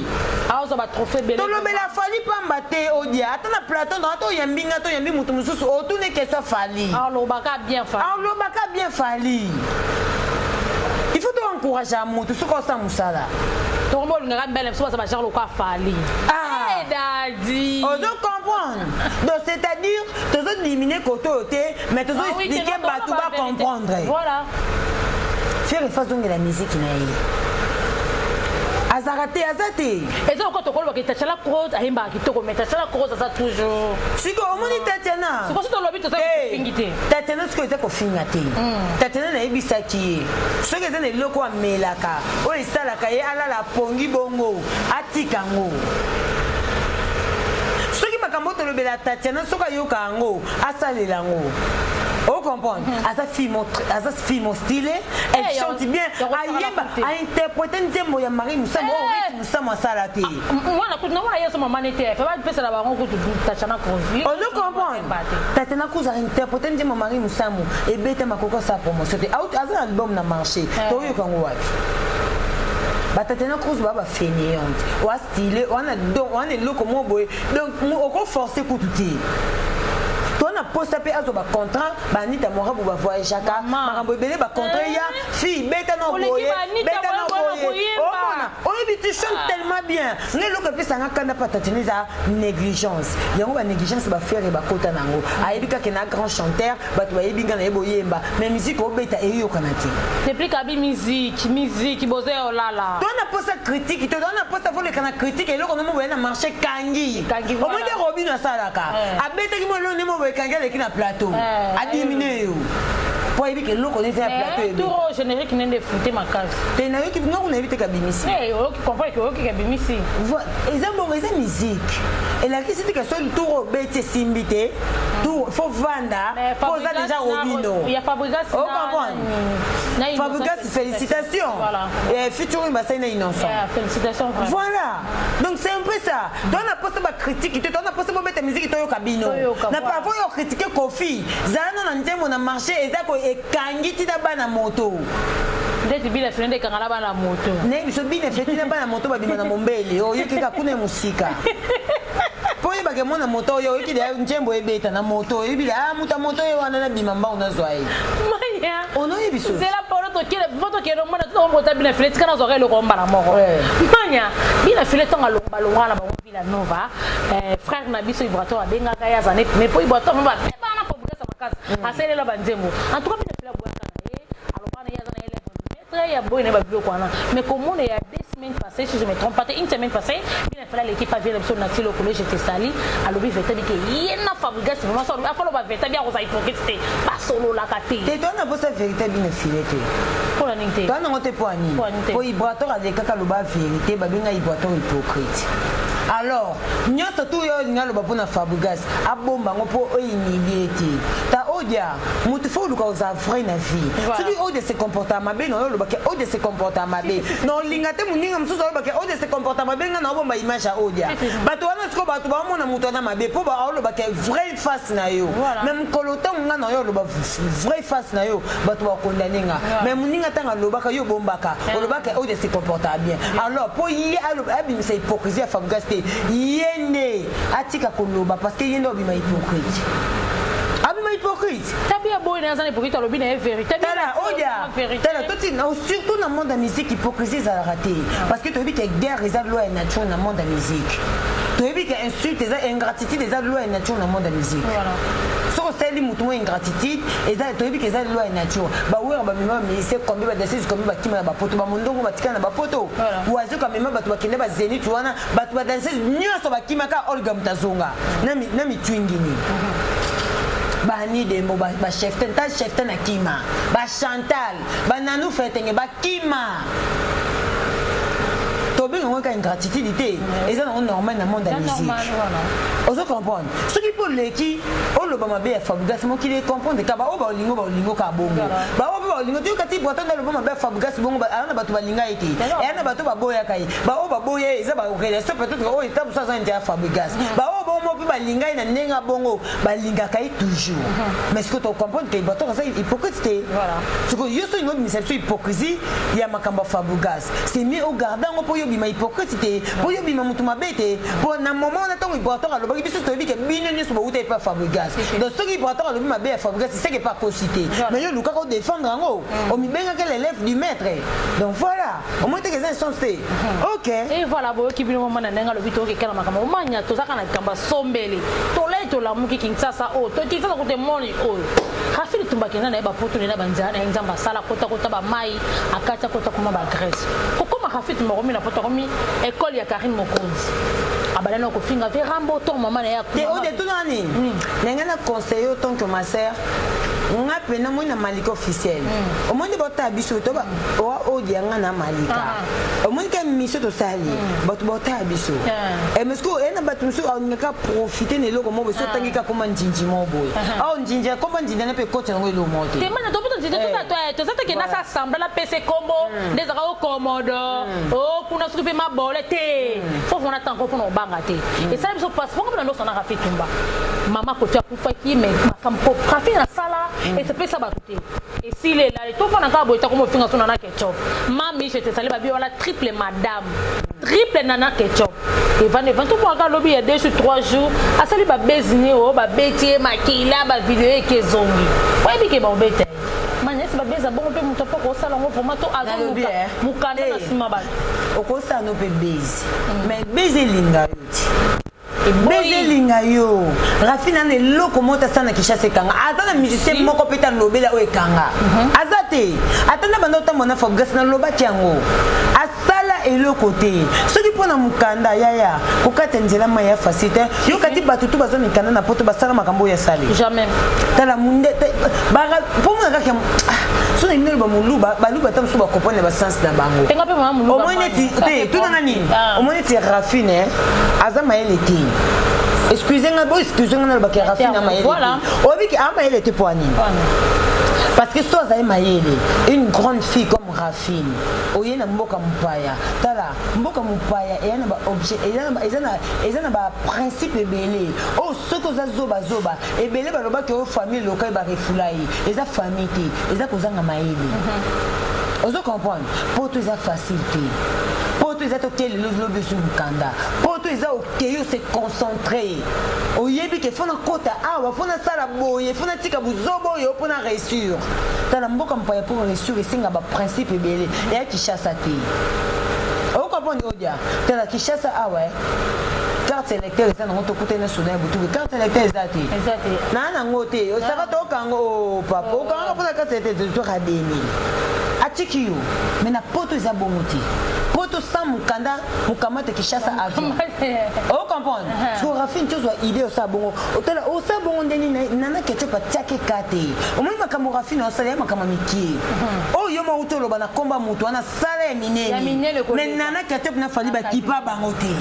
a ozo ba trophée belé to lobela Fally pamba te odia atana plateau dans to yambinga to yambi mutu mususu otune ke so Fally alors baka bien Fally il faut te encourager à mutu suko sa musala to mo ngaka mbele so ba genre ko Fally daddy on doit comprendre donc c'est-à-dire tu dois éliminer côté mais tu dois expliquer batou va comprendre voilà faire façon de la musique naïe azarate azate ezo ko to ko lo kita chala cross ahimba kitoko meta chala cross za toujours siko omoni Tatiana siko to lobi to za fingite Tatiana siko za ko fingate Tatiana na ebisaki siko za ne loko amelaka o isalaka ye ala la pongi bongo atikango soki makambo to lobela Tatiana soka yoka ngo asalela ngo on comprend asa film stylé elle chante bien a interprété nzembo ya Marie Musamo Musamo salati moi na yeso mama nete fa ba pesa la bango ko Tatiana Cross on comprend Tatiana Cross a interprété nzembo Marie Musamo et beta makoko sa promotion te asa album na marché to yo kango wapi Tatiana Cross ba fainéante ou stylé on a loko mo boy donc on forcer pour tout a poste pe azo ba contrat ba nita morabu ba voyage chaka makambo belé ba contrat ya fille beta no boye beta no tu chantes tellement bien. Les gens qui sont en train de négligence. Il y a une négligence qui va faire et kota nango. Aïbika qui est un grand chanteur, aïbika na eboyemba. Mais musique au bêta et yo kanati. Depuis qu'abi musique, bosé oh là là. Toi n'a pas sa critique, tu donnes pas sa folie quand la critique et là on a voulu marcher kangi. Au moins des robins à salaka. Abeta qui me l'on voulu kangi avec un plateau. A diminuer. Pour éviter que l'eau connaisse un plateau. Tout générique n'est de foutre ma case. T'es n'a eu qui non on évite kabimisi. Eh, on comprend que on kabimisi. Ils ont mauvaise musique. Et la critique que seul tour bête simbité. Tout faut vendre. Faut ça déjà robino. Il y a Fabregas. Oh comprendre. Fabregas félicitations. Voilà. Et futur il va s'en innocent. Félicitations. Voilà. Donc c'est un peu ça. Toi on a posté ma critique, tu on a posté ma musique toi au cabino. N'a pas voulu critiquer Kofi. Zana na ndemo na marché ezako ekangi tina bana moto. Ndeti bila frende kangala bana moto. Ne biso bina feti na bana moto babima na mombele. Oh yoki ka kuna musika. Po yeba ke mona moto yo yoki da njembo ebeta na moto. Ebila muta moto yo wana na bima mba unazwa hii. Maya. Ono yebiso. C'est la poro to kile foto ke no mona to mota bina frete kana zo relo ko mbala moko. Manya bina frete nga lomba longa la ba bila nova. Frère na biso Ibrato abenga kaya zane mais po Ibrato mba bana ko buka sa makasi. Asele la banjembo. En tout cas bina frete bwa kana ye. Alors ya zana ele. Très ya boy ne ba bio kwana. Mais comment il y a 2 semaines passées si je me trompe pas, une semaine passée, bina frete l'équipe a vu l'émission nationale au collège j'étais sali. Alors bi veta bi ke yena Fabregas vraiment ça a fallu ba veta bien ko za hypocrite. Pas solo la kate. Te dona bosa vérité bina filete. Pour la ninte. Toi non te poani. Po Ibrato a de kaka loba vérité ba binga Ibrato hypocrite. Alors, nyonso tu yo ngalo ba pona Fabregas abomba ngopo oyinilieti. Ta odia, mutu fo luka oza vrai na vie. Celui au de se comporter mabe no yo bake au de se comporter mabe. Non lingate muninga msusu yo bake au de se comporter mabe nga na bomba image a odia. Bato wana siko bato ba mona mutu na mabe po ba o bake vrai face na yo. Même kolota nga na yo ba vrai face na yo bato ba condamner nga. Mais muninga tanga lobaka yo bombaka. O bake au de se comporter bien. Alors po yi alo abim c'est hypocrisie à Fabregas. Yende atika koloba parce que yende obima hypocrite. Abima hypocrite. Tabia boy na zana hypocrite alobi na vérité. Tala odia. Tala toti surtout dans le monde de la musique hypocrisie ça raté parce que tu dis que guerre les loi et nature dans le monde de la musique. Tu dis que insulte les ingratitude les loi et nature dans le monde de la musique. Voilà. So c'est les moutons ingratitude et ça tu dis que les loi et nature. Ba oui on va même mais c'est combien ba décision combien ba kima ba poto ba mondongo ba tika na ba poto. Ou azo quand même ba tu ba kende ba zeni tu wana ba tu ba danser nyonso ba kima ka Olga Mtazonga. Nami twingini. Bani demo ba chef ten akima ba Chantal ba nanou fetenge ba kima tobe ngwa ka ingratitude et ça non normal dans le monde de la musique. On se comprend. Ce qui pour les qui on le bama be Fabregas mo qui les comprendre ka ba o ba olingo ka bongo ba o ba olingo tu ka ti boto na le bama be Fabregas bongo ba ana ba to ba linga ete et ana ba to ba boya kai ba o ba boya eza ba okele c'est peut-être o eta ça ça inter Fabregas ba o ba mo ba linga ina nenga bongo ba linga kai toujours. Mais ce que tu comprends que boto ça hypocrite. Voilà. Ce que yo so une autre hypocrisie il y a makamba Fabregas. C'est mieux au gardant pour yo bima hypocrite pour yo bima mutu mabete pour na moment na tango Ibrato aloba biso to bi ke bino nyuso ba uta pa Fabregas donc ce qui Ibrato alobi mabe Fabregas c'est que pas cité mais yo luka ko défendre ngo o mi benga que l'élève du maître donc voilà au moins que ça sont fait OK et voilà bo ki bino moment na nga lobi to ke kala makama o manya to saka na kamba sombele to le to la muki kinsasa o to ki sasa ko te moni o Rafili tumbakena na ba poto na banzana na nzamba sala kota ba mai akata kota kuma ba Grèce kokoma Rafili tumbako na poto komi école ya Karine Mokonzi abalana ko finga verambo to mama na ya te o de tout nani ngana conseiller autant que ma sœur nga pena mo na malika officiel o mo ni bota biso to ba o di nga na malika o mo ka miso to sali bota biso e mesko e na batu so nga ka profiter ne loko mo so tangi ka koma njinji mo boy a njinji ko ba njinji na pe kote ngo lo mote te mana to buto njinji to sa te ke na sa sambla la PC combo des za ko komodo o kuna supe ma bolete faut on attend ko no banga te et ça biso passe ko na no sona Rafili tumba mama ko tia kufa ki me makam ko Rafili na sala et c'est pas ça batté et s'il est là tout pendant ka boita comme finga sona na ketchup mami j'étais salé ba bi wala triple madame triple nana ketchup et van tout pour ka lobby il y a 2 sur 3 jours a sali ba bezine o ba betie makila ba vidéo ke zongi ouais bi ke ba bete manya c'est ba beza bon pe muto poko sala ngo formato azo mukanda na sima ba okosa no pe base mais base linga yoti base linga yo Rafina ne loko mota sana kishase kanga azana musicien moko peta lobela o ekanga azate atana bandota mona Fabregas na loba tiango asala elo côté soki pona mukanda yaya kokata nzela maya facile yo kati batutu bazo mikanda na poto basala makambo ya sali jamais tala munde baga pomo ngaka sona ngelo ba muluba baluba tam suba kopone ba sens na bango tenga pe mama muluba omoneti te tuna nani omoneti Rafine azama ele ti excusez-moi na ba ke Rafine ma ele obi ki ama ele te poani parce que toi ça maïle une grande fille comme Rafine oyena mboka mpaya tala mboka mpaya eyana ba objet eyana ba principe belé oh soko za zoba ebele ba loba ke o famille locale ba refulai eza famille te eza kozanga maïle ozo comprendre pour toi eza facilité pour toi eza tokel le lobe sur mukanda pour toi eza okeyo se concentrer oyebi ke fona kota awa fona sala boye fona tika buzobo yo pona réussir tala mboka mpaya pour réussir esinga ba principe belé ya Kinshasa te o comprendre odia tala Kinshasa awa carte électeur eza na ngoto kutena soudan butu carte électeur ezate na ngote o saka to kango papa o kango pona carte électeur zo radeni atikiyo mais na poto eza bongote poto sans mukanda mukamate Kinshasa avion o comprendre so Rafine tozwa idée osa bongo otala osa bongo ndeni nana kecho patiake kate omoni makambo Rafine osala makambo mikie o yo ma utolo bana komba mutu ana sala ya minene mais nana kecho na fali ba kipa bangote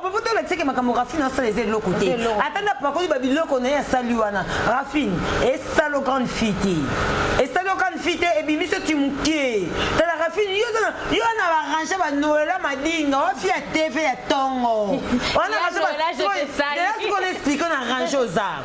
Poto la teke makambo Rafine osala les autres côté atanda pakoli ba biloko na ya sali wana Rafine et salo grande fille et salo grande fille et bimiso timukie tala Rafine yo na ba ranger ba Noëlla madinga o fi ya TV ya tongo ona ranger ba ko l'explique on a ranger aux arts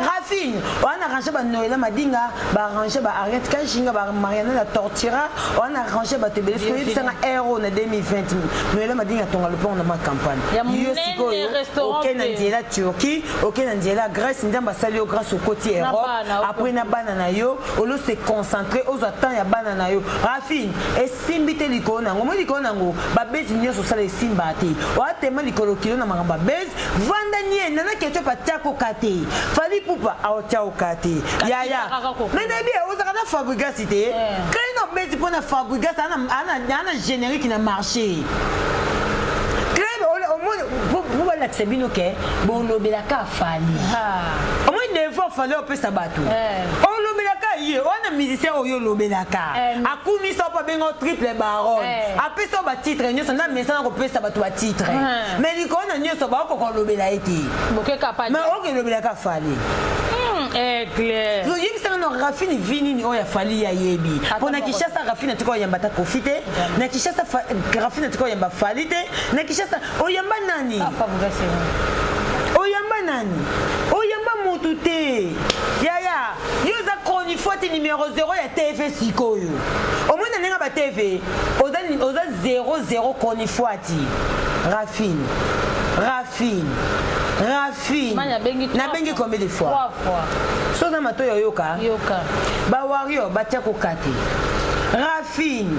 Rafine on a ranger ba Noëlla madinga ba ranger ba arrête quand jinga ba Mariana la tortira on a ranger ba tebele so yi sanga euro na 2020 Noëlla madinga tonga le pont na ma campagne aucun nzela Turquie aucun nzela Grèce ndamba sali au grâce au côté Europe après na banana yo olo se concentrer aux attend ya banana yo Rafine et simbite likona ngomo likona ngo ba bezi nyoso sala simba te o atema likolo kilo na manga ba bezi vanda nie nana keto patiako kate fali pupa a otiao kate yaya mais bien ozaka na Fabregas te quand no bezi pona Fabregas ana générique na marché vous allez accepter que bon lobelaka fali au moins des fois fallait on peut sabato on lobelaka yé on a musicien oyo lobelaka akumi ça pas bengo triple baron après ça ba titre nyo ça na message on peut sabato ba titre mais liko na nyo ça ba ko lobela été boke kapani mais on lobelaka fali clair so yim ça no Rafine vini ni oya fali ya yebi pona Kinshasa Rafine tiko yamba ta profiter na Kinshasa Rafine tiko yamba fali te na Kinshasa oyamba nani oyamba nani oyamba mutu te yaya yoza chronifote numéro 0 ya TV sikoyo omona nenga ba TV oza 00 chronifote Rafine na bengi combien de fois 3 fois so na mato yoka ba wario batia ko kate Rafine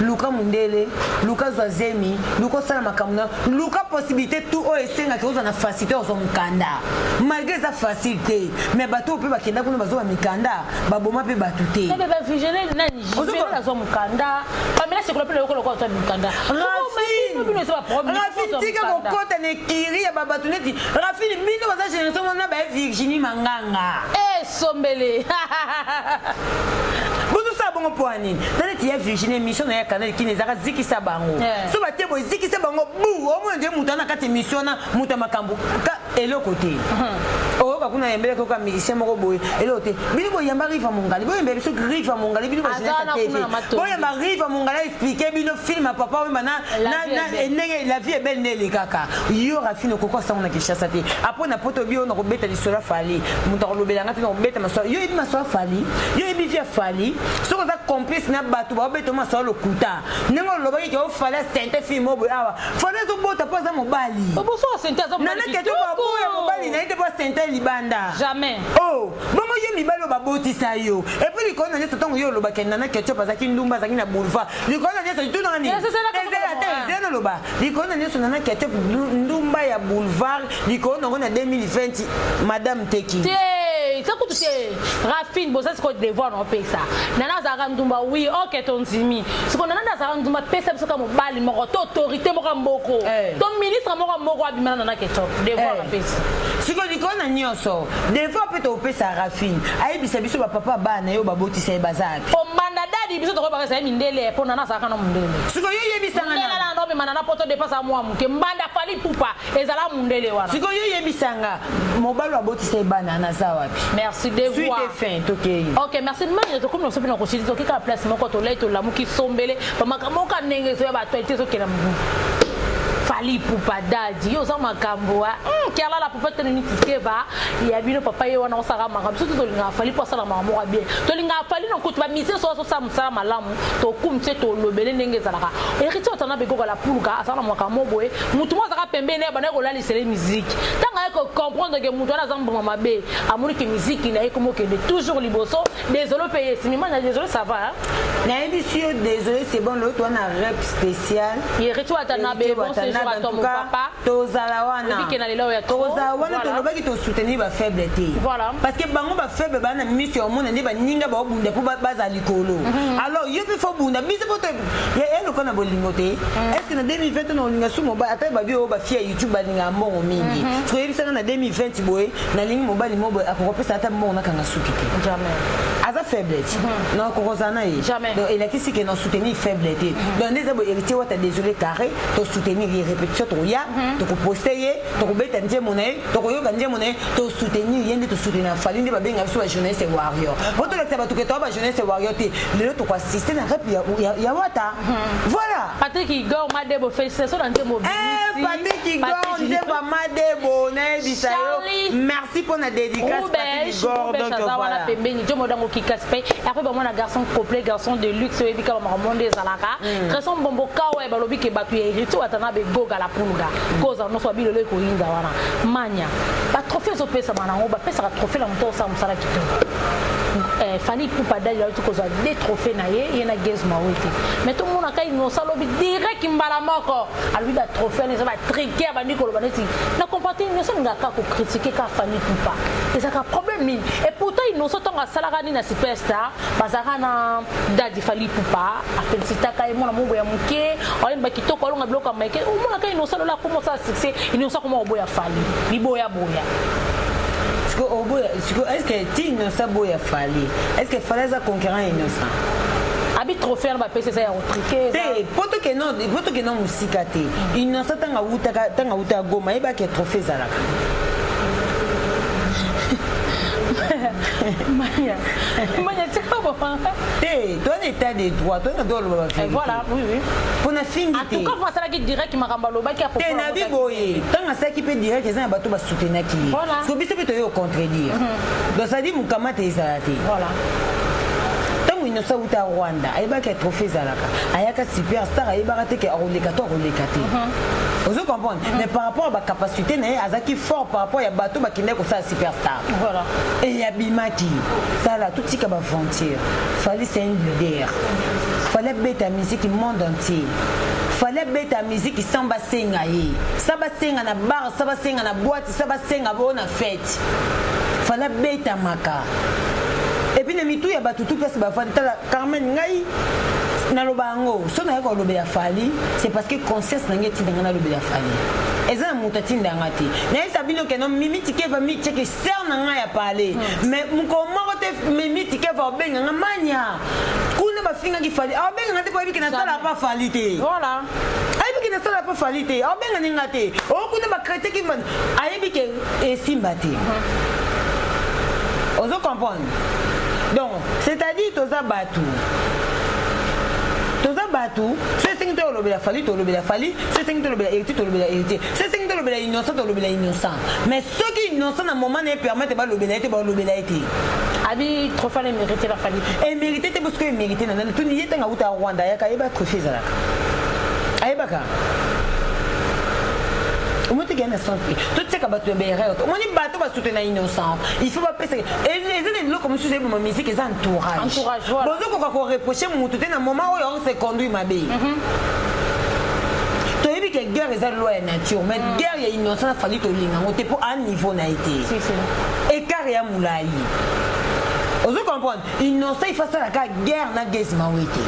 Luka Mundele Luka Zwazemi Luka sala makamna Luka possibilité tout o esenga ke na facilité ozo mukanda malgré sa facilité mais bato pe bakenda kuna bazo mikanda baboma pe batuté mais ba vigiler nani jibe na zo mukanda pamela sekolo pe lokolo ko zo mukanda Rafine tika ko kota ne kiri ya babatu neti Rafine bino baza génération na ba Virginie Manganga sombele bongo poani tane ti ya Virginie mission na ya canal qui ne zaka zikisa bango so ba tebo zikisa bango bu o mo nje mutana kati mission na muta makambo ka elo côté o ka kuna yembele ko ka musicien moko boy elo te bino bo yamba rifa mongali bo yembe so rifa mongali bino ba jena TV bo yamba rifa mongali expliquer bino film papa we mana na nenge la vie est belle nele kaka yo Rafine ko sa on a Kinshasa te après na poto bio na ko beta li sola fali muta ko lobela ngati na ko beta maso yo ibi maso fali yo ibi via fali so za complice na batu ba beto maso lokuta nengo lobaki ke o fala sente film obo awa fala zo bota poza mobali obo so sente zo nana ke to ba boya mobali na ite ba sente te libanda. Jamais. Oh, bongo yo mibalo babotisa yo. Et puis likolo na nyeso tongo yo loba kenda na ketchup azaki ndumba azaki na boulevard. Likolo na nyeso tout na ni. C'est loba. Likolo na nyeso na ketchup ndumba ya boulevard. Likolo na 2020 Madame Teki. Ça coûte Rafine, bon ça c'est quoi devoir on paye ça. Nana Zarandumba oui, OK ton zimi. Ce qu'on a Nana Zarandumba paye ça parce que mon bali mon autorité mon mboko. Ton ministre mon mboko abimana nana ketchup. Devoir on paye ça. Ce qu'on dit qu'on a nyonso. Devoir peut on paye ça Rafine. Ayi bisa biso ba papa ba na yo ba boti ça bazak. O manadadi biso to ko ba ça mindele pour nana ça kana mundele. Ce qu'on yo yebisa ngana. Nana no be manana poto dépasse à moi muke mbanda fali pupa ezala mundele wana. Ce qu'on yo yebisa nga mobalo ba boti ça banana za wapi. Merci de voir. Ok, merci. Mais je comme nous sommes dans le site, donc la place, mon côté là, tout là, mon qui sombele, pas ma caméra, quand n'est-ce pas, toi, tu es ce qu'elle a. Fali pupa dadi yo za makambo kiala la pupa tene nitike ba ya bino papa yo wana osaka makambo surtout to linga fali posa la makambo bien to linga fali na kutu ba mise so sa musala malamu to kumse to lobele ndenge zalaka eriti otana be goka la puluka asala makambo boye mutu mo zaka pembene ba na ko la lisele musique tanga ko comprendre que mutu ala zamba mabe amuri que musique na eko moke de toujours liboso désolé payer si moi désolé ça va na émission désolé c'est bon l'autre on a rep spécial eriti otana be bon en tout cas, tozalawana tolobaki tosoutenir ba faible te parce que bango ba faible bana mission mona ndi ba ninga ba obunda po baza likolo alors yo pe fo bunda biso poto ya elo kona bolingo te est-ce que na 2020 na olinga sumo ba ata ba bio ba fia YouTube ba linga mbongo mingi so yebisa na 2020 boy na lingi mobali mobo akokopesa ata mbongo na kanga suki te jamais aza faiblesse non kokozana yi donc il a qui que non soutenir faible te donc les abo héritier wata désolé carré to soutenir répétition to ya to ko poster to ko beta ndemo na to ko yoga ndemo na to soutenir yende to soutenir fali ndi ba benga biso ba jeunesse warrior boto la taba to ke to ba jeunesse warrior te lelo to ko assister na rap ya wata voilà Patrick Igor Madebo félicitations dans ndemo Patrick Igor ndeba Madebo na bisayo merci pour la dédicace Patrick Igor donc voilà pembeni jomo dango kikaspe après ba mona garçon complet garçon de luxe et bika ba monde zalaka garçon bombo kawa ba lobi ke batu héritier watana be goga la puluga koza no so bilolo ko yinda wana manya ba trophée zo pesa manango ba pesa trophée la mto sa musala kitoko fali pupa dali la tuko za des trophées na ye na gezma wete mais tout monde kai no salobi direct mbala moko alui ba trophée ne ça va triquer ba ndiko ba neti na comporter ne so ngaka ko critiquer ka fali pupa et ça ka problème ni et pourtant il no so tonga salaka ni na superstar bazaka na dadi fali pupa a féliciter kai mona mubo ya muke oyen ba kitoko longa bloka maike mona kai no salola comment ça succès il no so comment oboya fali liboya boya est-ce que tu innocent boya fali est-ce que fallait ça conquérant innocent abi trophée na ba pesa ça ya otriquer te poto que non musika te innocent tanga uta goma eba ke trophée zalaka Mania, c'est pas bon. Toi, l'état des droits, toi, tu dois le faire. Voilà, oui. Pour la fin en tout cas, ça qui direct qui m'a remballé qui a proposé. T'es nabi boye. Tant ça qui peut direct, les gens bateau va soutenir qui. Voilà. Ce que tu peux te contredire. Donc ça dit mon kamate ezalati. Voilà. Tant innocent uta Rwanda, ayeba ke trophée zalaka. Ayaka superstar ayeba te ke roleka to roleka te. Vous comprenez? Mais par rapport à la capacité, Azaki fort par rapport à bateau qui n'est pas superstar. Voilà. Et il y a Bimaki. Ça là, tout ce qui va frontière. Fallait c'est un leader. Fallait bête la musique du monde entier. Fallait bête la musique qui s'en va s'engager. Ça va s'engager à la bar, ça va s'engager à la boîte, ça va s'engager à la fête. Fallait bête à Maka. Et puis les mitou y a battu tout place bah fallait Carmen Ngai. Nalobango so na ko lobe ya fali c'est parce que conscience na ngeti ndanga lobe ya fali eza mutati ndanga ti na sabino ke no mimi tike va mi tike ser na nga ya parler mais mko moko te mimi tike va benga nga manya kuna ba finga ki fali a benga ngate ko bi ke na sala pa fali te voilà ai bi ke na sala pa fali te a benga ninga te o kuna ba krete ki man ai bi ke simba te ozo comprendre donc c'est-à-dire toza batu Batou, c'est 5 dollars le fali, c'est 5 dollars héritier, c'est 5 dollars innocent. Mais ceux qui innocents à un moment ne permettent pas l'obéité, Abi trop fallait mériter la fali. Et mériter parce que mériter dans tout n'y est un out à Rwanda, il y a trophée zalaka. Aïbaka. au moins tu gagnes sens tout ce que bateau erreur on dit bateau va soutenir innocent il faut pas passer et les gens comme si c'est ma musique ils entourage bon donc on va reprocher mon tout dans moment où on se conduit ma bille tu as dit que guerre est la loi nature mais guerre est innocent fallait to linga on te pour un niveau na été et carrière moulai vous comprenez innocent il fait ça la guerre na guerre mawete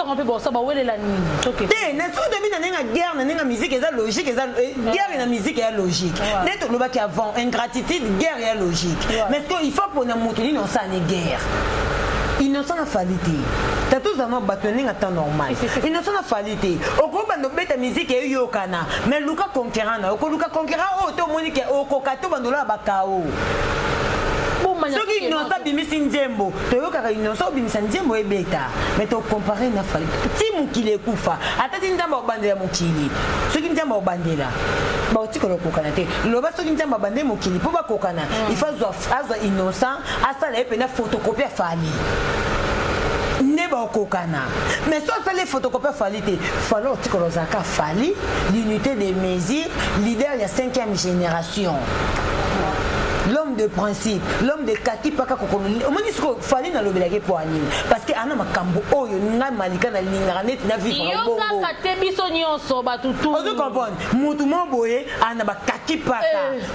on peut ça bah où est la nuit OK na so de bina nga guerre na musique eza logique eza guerre na musique est logique net lo ba ki avant ingratitude guerre est logique mais il faut pour na mutu ni non ça ni guerre innocent na falité t'as tous un batoni à temps normal innocent na falité au groupe bando beta musique e yokana mais luka conquérant na ko luka conquérant o to monique o ko kato bando la bakao soki innocent bimisi nzembo toyokaka innocent obimisa nzembo ebeta mais tocompare na fali ti mokili ekufa ata ti nzambe obandela mokili soki nzambe obandela baotikala okokana te loba soki nzambe abandeli mokili mpo bakokana il faut azwa innocent asala ye mpena photocopie afali ne baokokana mais so asali photocopie afali te fali otikala ozalaka afali l'unité des mesures leader ya 5e génération l'homme de principe, l'homme de kaki paka kokoloni. Au moins il fallait na lobelake pour anine parce que ana makambo oyo nga malika na linga net na vivre bongo. Yo ka tebiso nyonso batutu. Ozo comprendre. Mutu mo boye ana ba kaki paka.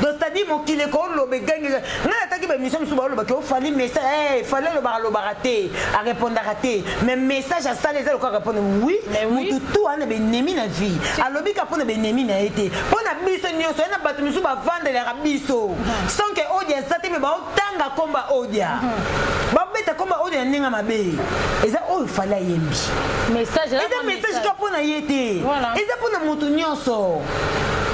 Donc c'est-à-dire mon kile ko lobe gangi. Na ataki ba mission so ba lobake o fallait message fallait lo baraté à répondre raté. Mais message à ça les ko répondre oui. Mutu tout ana be nemi na vie. Alobi ka pona be nemi na été. Pona biso nyonso na batu misu ba vendre la biso. Sans que odia sati me ba otanga komba odia ba beta komba odia ninga mabe eza o fala yembi message là eza message ka pona yete eza pona mutu nyonso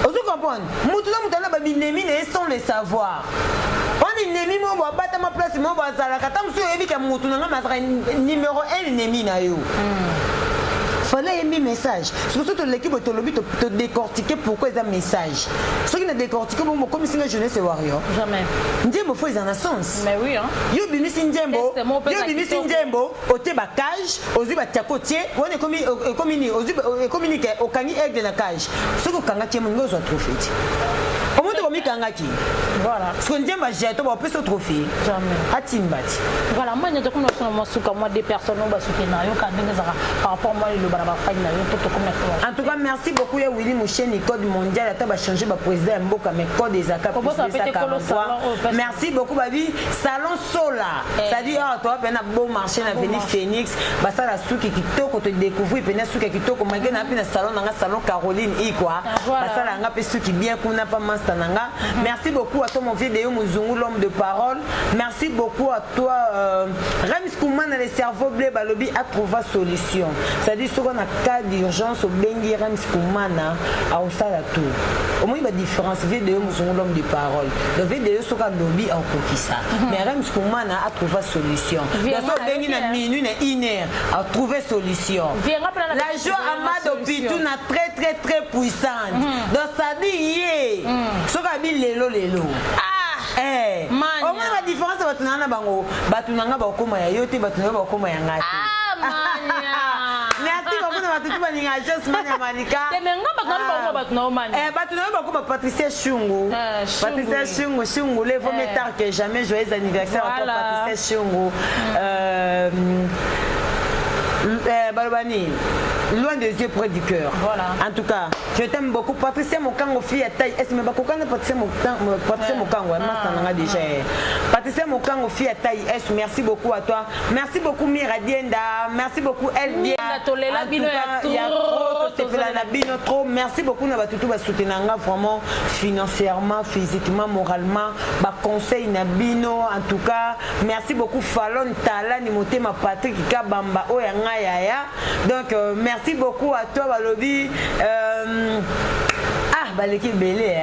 ozo comprendre mutu na mutu na ba binemi ne sans le savoir on est nemi mo ba bata ma place mo ba zala kata musu yebi ka mutu na ma numéro 1 nemi na yo fallait aimer message surtout l'équipe de lobby te décortiquer pourquoi ils ont message ceux qui ne décortiquent pas comme si je ne sais warrior jamais ndembo faut ils en a sens mais oui hein yo bimisi ndembo au te ba cage ozi ba tiakotie on est comme ni ozi communiquer au kangi aigle na cage ce que kanga tie mongo zo trophée au moins to mi kanga ki voilà ce que ndemba jeto ba peut se trophée jamais atimbati voilà moi n'ai comme moi suka moi des personnes ba soutenir yo kanga par rapport moi le en tout cas, merci beaucoup à Willy Moucheni, code mondial, à table changer le président Mboka, mais code des ACAP. Merci beaucoup, Babi. Salon Sola, c'est-à-dire, toi, tu as un beau marché dans l'avenue Phoenix, ça la souki qui toko te découvrir, puis na souki qui toko, mais il y a un salon dans le salon Caroline, quoi. Ça la ngape souki bien qu'on n'a pas mastananga. Merci beaucoup à toi, mon vidéo Mouzungu, l'homme de parole. Merci beaucoup à toi, Rems Kouman, le cerveau bleu, Balobi a trouvé solution. C'est-à-dire, sur un cas d'urgence au Bengi Rems Koumana à Osala tout. Au moins il y a une différence vidéo nous l'homme de parole. La vidéo sur un lobby en Kokissa. Mais Rems Koumana a trouvé solution. Dans ce Bengi na minute une heure a trouvé solution. La joie Amado Pitou na très puissante. Donc ça dit yé. Sur un bil lelo. Eh. Au moins la différence c'est batunanga bango. Batunanga ba okoma ya yote batunanga ba okoma ya ngati. Merci beaucoup de votre tout just mania malika. Patricia Chungu. Patricia Chungu, les vos tard que jamais joyeux anniversaire à toi Patricia Chungu. Balbani, loin des yeux, près du cœur. Voilà. En tout cas, je t'aime beaucoup. Patricia Mokango, fille à taille. Est-ce que Patricia Mokango, déjà. Patricia Mokango, fille à taille. Merci beaucoup à toi. Merci beaucoup Mira Dienda. Merci beaucoup Elbia. Trop. Merci beaucoup Nabatutu Basutenanga vraiment financièrement, physiquement, moralement. Conseil Nabino. En tout cas, merci beaucoup Fallon Tala Nimotema Patrick Kabamba Oyanga. Donc merci beaucoup à toi Balobi. L'équipe belé.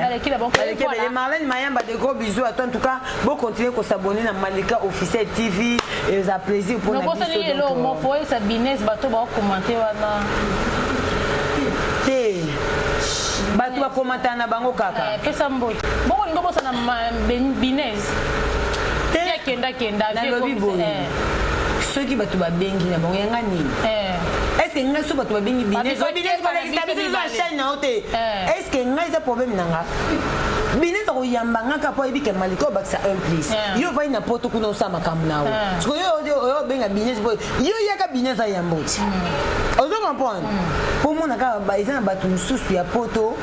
Marlène Mayamba, de gros bisous à toi. En tout cas, bon continuer à s'abonner à Malika Officiel TV. Et ça plaisir pour nous. Mon foyer, ça bines, bateau, commenter. Bateau, commenter à Bango Kaka. Bon, on commence à bines. Kenda. Ceux qui battent bengi na bon yanga nini est-ce que nga so battu bengi business business ba la chaîne na hote est-ce que ngai za problème nanga bine to yamba ngaka po ebike maliko baksa un place yo va ina poto kuna usama kamnao parce que yo benga bine yo yaka bine za yamboti ozo comprendre pour mon naka ba izana batu mususu ya poto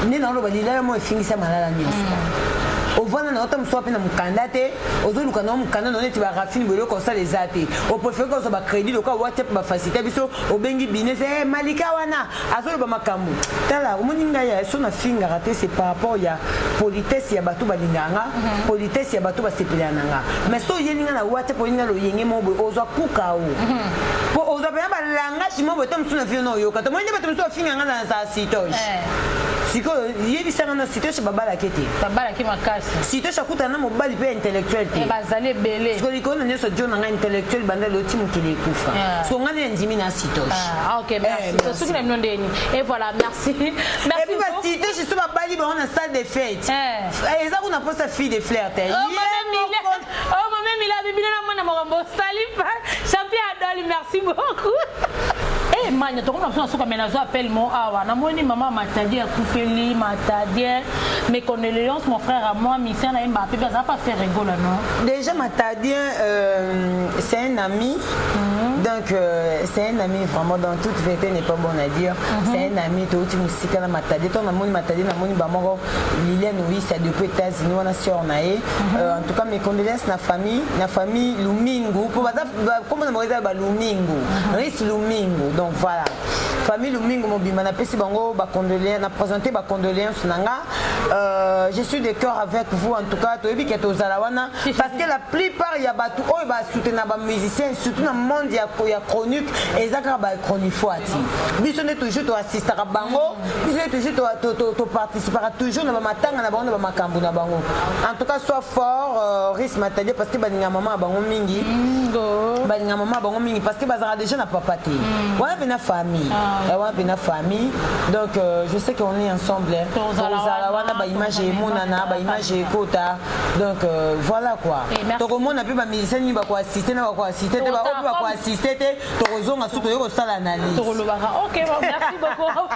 ni na lo balila mo efingisa malala nyonso ovana na ota msoa pena mukandate ozoluka na mukanda na neti ba rafine bolo ko sa les ate o préfère ko so ba crédit loka WhatsApp ba facilité biso obengi business malika wana azolo ba makambu tala omoninga ya so na finga raté c'est par rapport ya politesse ya batu balinganga politesse ya batu basepelananga mais so yelinga na WhatsApp olinga lo yenge mo ozwa kuka o po ozwa ba langage mo botam suna fino yo kata mo ndi batum so finga ngana sa sitoge siko yebisanga na sitoge babala kete babala ki makasi sitoge akutana mobali pe intellectuel te bazali belé siko likona nyeso jona nga intellectuel banda lo timu kile kufa siko ngane ndimi na sitoge OK merci siko na mnondeni et voilà merci et puis ba sitoge so babali ba on a salle de fête eza kuna posta fille de fleur te maman Mila bibina na mwana morambo salifa champion Adoli merci beaucoup. Eh manya to kona sona soka menazo appelle mon awa na moni maman Matadi a coupeli Matadi mes condoléances mon frère à moi mission na Mbappé ça va pas faire rigoler non. Déjà Matadi c'est un ami donc c'est un ami vraiment dans toute vérité n'est pas bon à dire c'est un ami to uti musika na Matadi to na moni Matadi na moni ba moko Liliane oui c'est depuis États-Unis on a sœur nae en tout cas mes condoléances na famille Lumingu pour comment on va ba Lumingu Ris Lumingu donc voilà famille Lumingu mobima na pesi bango ba condoléances na présenter ba condoléances nanga je suis de cœur avec vous en tout cas to ebi ke to zalawana parce que la plupart ya batu oyo ba soutenir ba musiciens surtout dans monde ya chronique ezaka ba chronique foati biso ne toujours to assister à bango biso ne toujours to participer toujours na ba matanga na bango na ba makambu na bango en tout cas sois fort Ris Matadi parce que baninga maman bango mingi baninga maman bango mingi parce que bazara déjà na papa te wana pena famille wana pena famille donc je sais qu'on est ensemble tozala wana ba image monana ba image kota donc voilà quoi to komona pe ba musicien ni ba ko assister na ba ko assister te ba ko assister te to kozonga suto yo ko sala analyse to kolobaka OK merci beaucoup